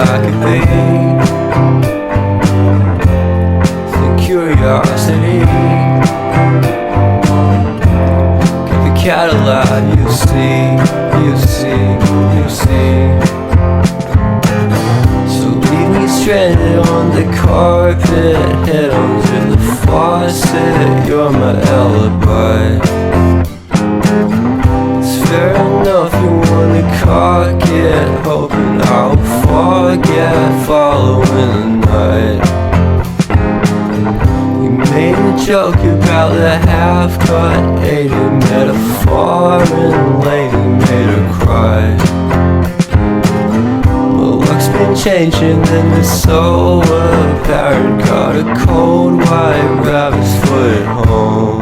like a bee. The curiosity, give a cat a light, you see, you see, you see. So leave me stranded on the carpet, head under the faucet, you're my alibi. Fair enough, you wanna cock it, hoping I'll forget following the night. You made a joke about the half-cut, ate a metaphor and later made her cry. Well, luck's been changing and it's so apparent. Got a cold white rabbit's foot at home.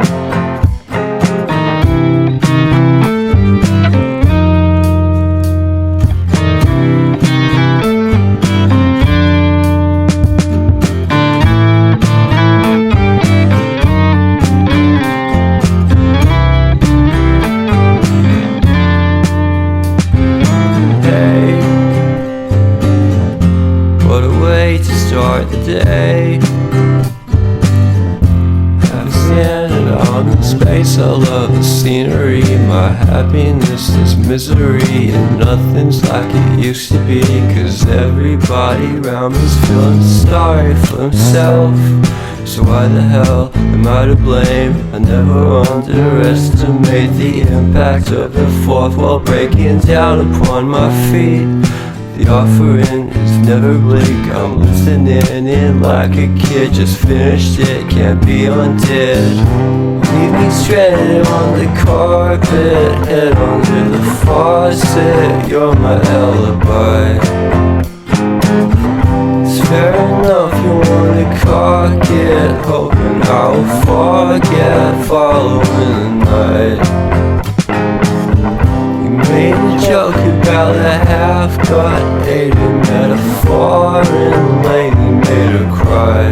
What a way to start the day. Have standing on in space, I love the scenery. My happiness is misery, and nothing's like it used to be. Cause everybody around me's feeling sorry for himself. So why the hell am I to blame? I never underestimate the impact of the fourth wall breaking down upon my feet. The offering is never bleak, I'm listening in like a kid. Just finished it, can't be undid. Leave me stranded on the carpet, head under the faucet, you're my alibi. It's fair enough, you wanna cock it, hoping I'll forget following the night. Made a joke about the half-cut, ate a metaphor and later made her cry.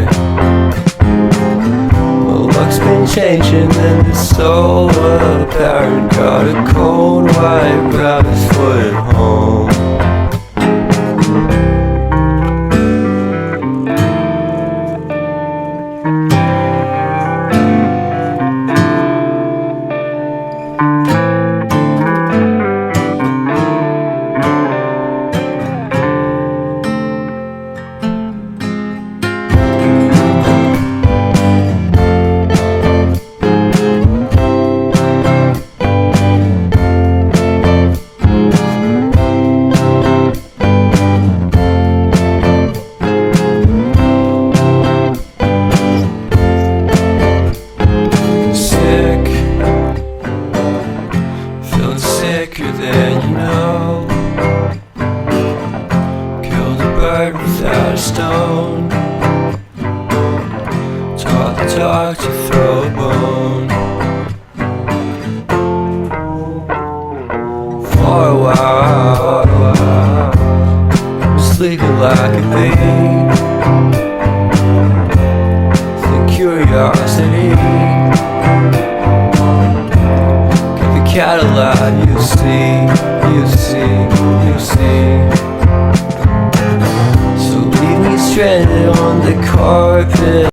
Well, luck's been changing and it's so apparent. Got a cold white rabbit's foot at home. Sicker than you know. Killed a bird without a stone. Taught the dog to throw a bone. For a while, I'm sleeping like a bee. The curiosity, cat a light, you see, you see, you see. So leave me stranded on the carpet.